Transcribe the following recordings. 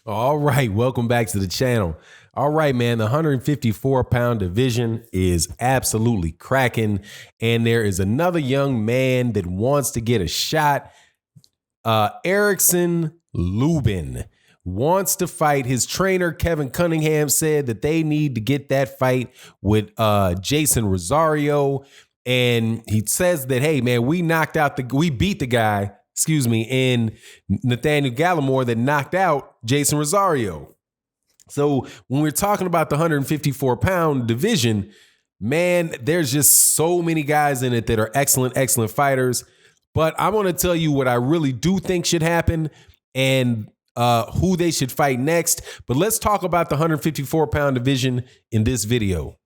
All right, welcome back to the channel. All right, man, the 154-pound division is absolutely cracking, and there is another young man that wants to get a shot. Ericson Lubin wants to fight. His trainer, Kevin Cunningham, said that they need to get that fight with Jeison Rosario, and he says that, hey, man, we beat the guy, in Nathaniel Gallimore that knocked out Jeison Rosario. So when we're talking about the 154-pound division, man, there's just so many guys in it that are excellent fighters. But I want to tell you what I really do think should happen and who they should fight next. But let's talk about the 154-pound division in this video.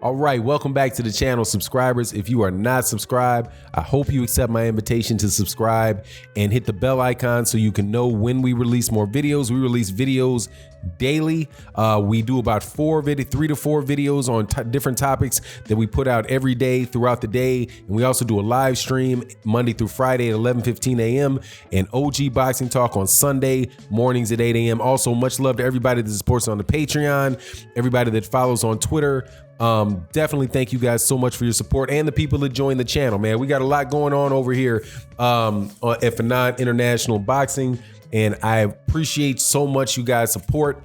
All right, welcome back to the channel, subscribers. If you are not subscribed, I hope you accept my invitation to subscribe and hit the bell icon so you can know when we release more videos. We release videos daily. We do about 3 to 4 videos on different topics that we put out every day throughout the day. And we also do a live stream Monday through Friday at 11:15 a.m. and OG Boxing Talk on Sunday mornings at 8 a.m. Also, much love to everybody that supports on the Patreon, everybody that follows on Twitter. Definitely thank you guys so much for your support and the people that join the channel, man. We got a lot going on over here at Phenom International Boxing, and I appreciate so much you guys' support.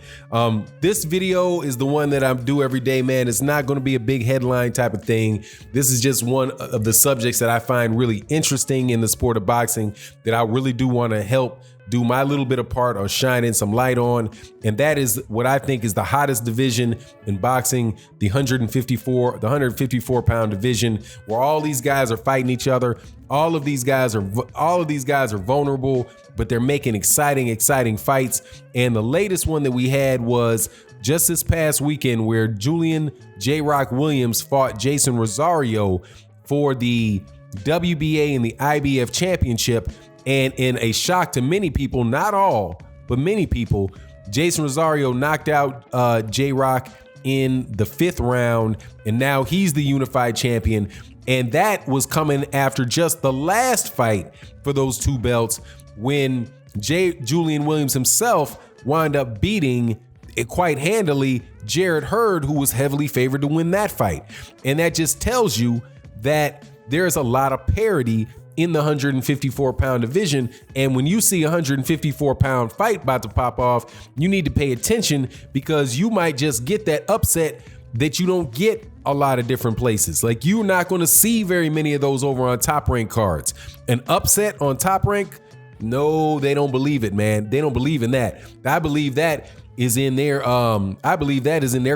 This video is the one that I do every day, man. It's not going to be a big headline type of thing. This is just one of the subjects that I find really interesting in the sport of boxing that I really do want to help do my little bit of part or shine in some light on. And that is what I think is the hottest division in boxing, the 154-pound division, where all these guys are fighting each other. All of these guys are vulnerable, but they're making exciting fights. And the latest one that we had was just this past weekend, where Julian J-Rock Williams fought Jeison Rosario for the WBA and the IBF championship. And in a shock to many people, not all, but many people, Jeison Rosario knocked out J-Rock in the 5th round, and now he's the unified champion. And that was coming after just the last fight for those 2 belts, when Julian Williams himself wound up beating quite handily Jarrett Hurd, who was heavily favored to win that fight. And that just tells you that there's a lot of parity in the 154-pound division. And when you see a 154-pound fight about to pop off, you need to pay attention, because you might just get that upset that you don't get a lot of different places. Like, you're not going to see very many of those over on Top Rank cards. An upset on Top Rank? No, they don't believe it, man. They don't believe in that. I believe that is in their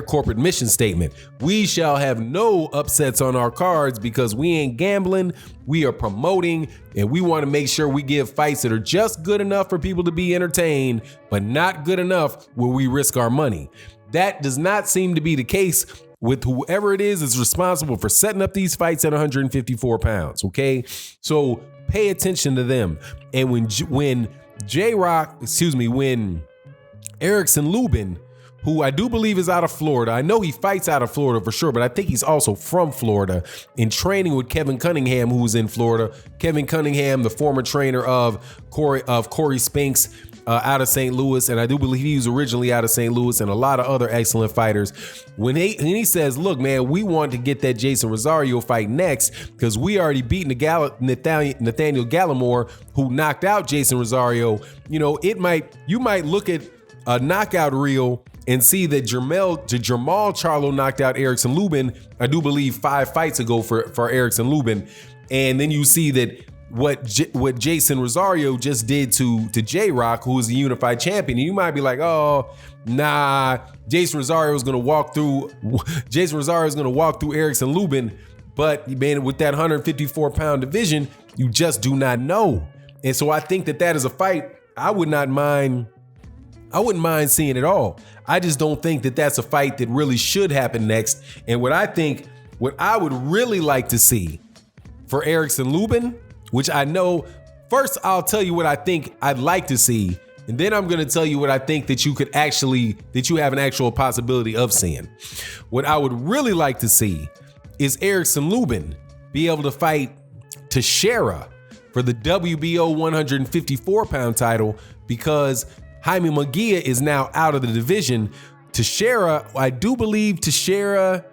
corporate mission statement. We shall have no upsets on our cards, because we ain't gambling, we are promoting, and we want to make sure we give fights that are just good enough for people to be entertained, but not good enough where we risk our money. That does not seem to be the case with whoever it is responsible for setting up these fights at 154 pounds, okay? So pay attention to them. And when Ericson Lubin, who I do believe is out of Florida. I know he fights out of Florida for sure, but I think he's also from Florida, in training with Kevin Cunningham, who was in Florida. Kevin Cunningham, the former trainer of Corey Spinks out of St. Louis, and I do believe he was originally out of St. Louis, and a lot of other excellent fighters. When he says, look, man, we want to get that Jeison Rosario fight next, because we already beat Nathaniel Gallimore, who knocked out Jeison Rosario. You know, you might look at a knockout reel and see that Jermell Charlo knocked out Ericson Lubin, I do believe 5 fights ago for Ericson Lubin. And then you see that what Jeison Rosario just did to J-Rock, who is the unified champion. And you might be like, oh, nah, Jeison Rosario is going to walk through Ericson Lubin. But man, with that 154-pound division, you just do not know. And so I think that is a fight I wouldn't mind seeing at all. I just don't think that that's a fight that really should happen next. And what I would really like to see for Ericson Lubin, which I know, first I'll tell you what I think I'd like to see And then I'm going to tell you what I think that you have an actual possibility of seeing. What I would really like to see is Ericson Lubin be able to fight Teixeira for the WBO 154-pound title, because Jaime Munguia is now out of the division. Teixeira, I do believe Teixeira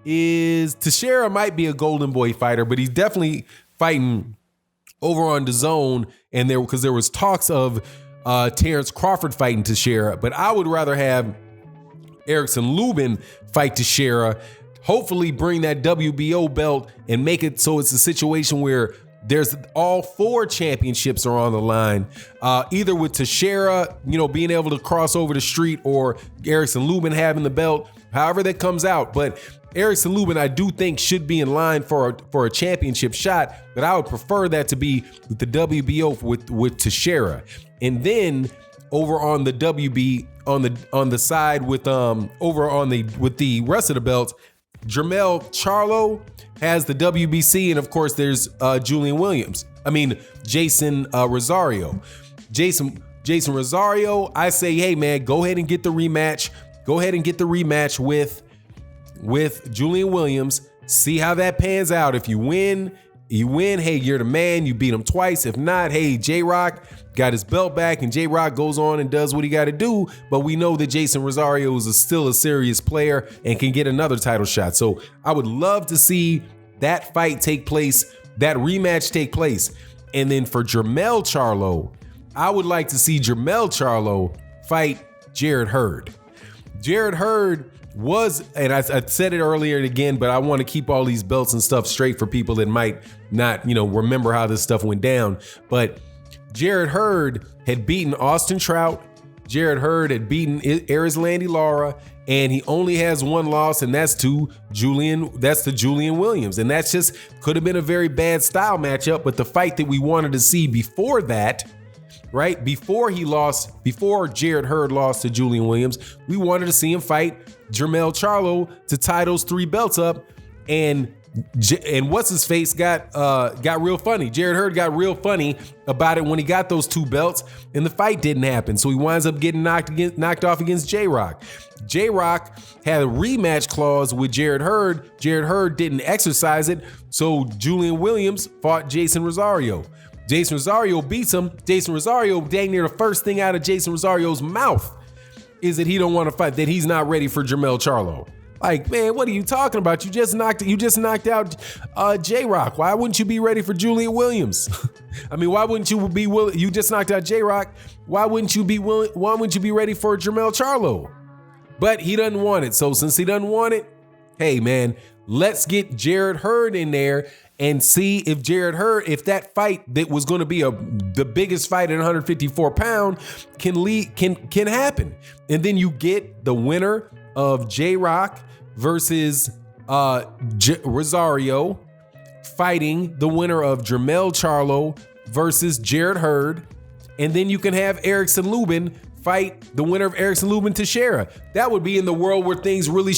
might be a Golden Boy fighter, but he's definitely fighting over on DAZN, and there was talks of Terrence Crawford fighting Teixeira, but I would rather have Ericson Lubin fight Teixeira, hopefully bring that WBO belt and make it so it's a situation where there's all 4 championships are on the line, either with Teixeira, being able to cross over the street, or Ericson Lubin having the belt, however that comes out. But Ericson Lubin, I do think, should be in line for a championship shot, but I would prefer that to be with the WBO with Teixeira. And then over on the WB on the side with the rest of the belts, Jermell Charlo has the WBC, and of course there's Jeison Rosario. Jeison Rosario, I say, hey man, go ahead and get the rematch. Go ahead and get the rematch with Julian Williams. See how that pans out. If you win, hey, you're the man. You beat him twice. If not, hey, J-Rock got his belt back, and J-Rock goes on and does what he got to do. But we know that Jeison Rosario is still a serious player and can get another title shot. So I would love to see that fight take place, that rematch take place. And then for Jermell Charlo, I would like to see Jermell Charlo fight Jarrett Hurd. Jarrett Hurd was, and I said it earlier and again, but I want to keep all these belts and stuff straight for people that might not, remember how this stuff went down. But Jarrett Hurd had beaten Austin Trout. Jarrett Hurd had beaten Erislandy Lara, and he only has one loss, and that's to Julian Williams. And that's just could have been a very bad style matchup, but the fight that we wanted to see before that, right? Before Jarrett Hurd lost to Julian Williams, we wanted to see him fight Jermell Charlo to tie those 3 belts up, and what's his face got real funny. Jarrett Hurd got real funny about it when he got those 2 belts, and the fight didn't happen. So he winds up getting knocked off against J-Rock. J-Rock had a rematch clause with Jarrett Hurd. Jarrett Hurd didn't exercise it, so Julian Williams fought Jeison Rosario. Jeison Rosario beats him. Jeison Rosario, dang near the first thing out of Jeison Rosario's mouth is that he don't want to fight, that he's not ready for Jermell Charlo. Like, man, what are you talking about? You just knocked out J-Rock. Why wouldn't you be ready for Julian Williams? I mean, why wouldn't you be willing? You just knocked out J-Rock. Why wouldn't you be ready for Jermell Charlo? But he doesn't want it. So since he doesn't want it, hey man, let's get Jarrett Hurd in there and see if if that fight that was going to be the biggest fight at 154 pound can happen. And then you get the winner of J-Rock versus Rosario fighting the winner of Jermell Charlo versus Jarrett Hurd. And then you can have Ericson Lubin fight the winner of Ericson Lubin Teixeira. That would be in the world where things really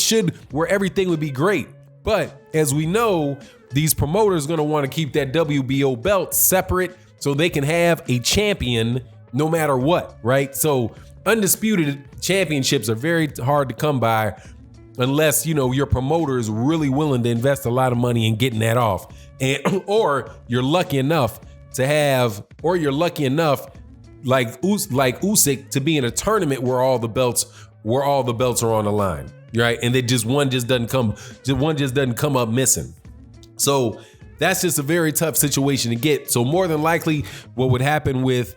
where everything would be great. But as we know, these promoters are going to want to keep that WBO belt separate so they can have a champion no matter what, right? So undisputed championships are very hard to come by unless, your promoter is really willing to invest a lot of money in getting that off. Or you're lucky enough like Usyk to be in a tournament where all the belts are on the line, right? And one just doesn't come up missing. So that's just a very tough situation to get. So more than likely, what would happen with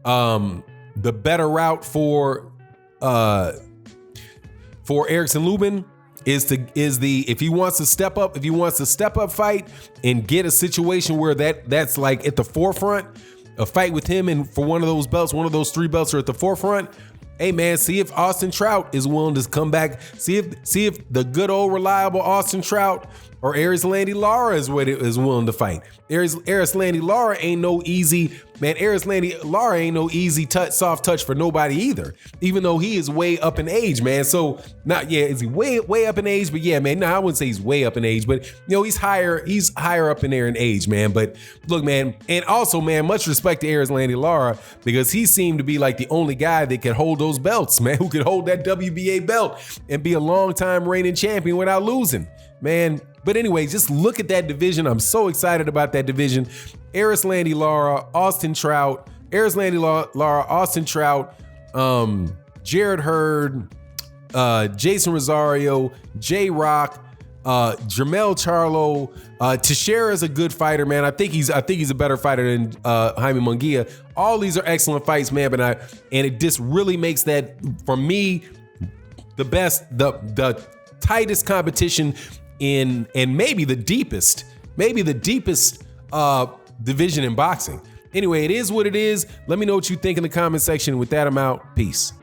the better route for Ericson Lubin if he wants to step up fight and get a situation where that's like at the forefront, a fight with him and for one of those belts, one of those 3 belts are at the forefront. Hey man, see if Austin Trout is willing to come back. See if the good old reliable Austin Trout or Erislandy Lara is willing to fight. Erislandy Lara ain't no easy man, Erislandy Lara ain't no easy soft touch for nobody either, even though he is way up in age, man. So is he way up in age? But yeah, man, no, I wouldn't say he's way up in age, but he's higher up in there in age, man. But look, man, and also, man, much respect to Erislandy Lara, because he seemed to be like the only guy that could hold those belts, man, who could hold that WBA belt and be a long-time reigning champion without losing, man. But anyway, just look at that division. I'm so excited about that division. Erislandy Lara, Austin Trout, Jared Hurd, Jeison Rosario, J-Rock, Jermell Charlo, Teixeira's a good fighter, man. I think he's a better fighter than Jaime Munguia. All these are excellent fights, man. And it just really makes that, for me, the best, the tightest competition and maybe the deepest division in boxing. Anyway, it is what it is. Let me know what you think in the comment section. With that, I'm out. Peace.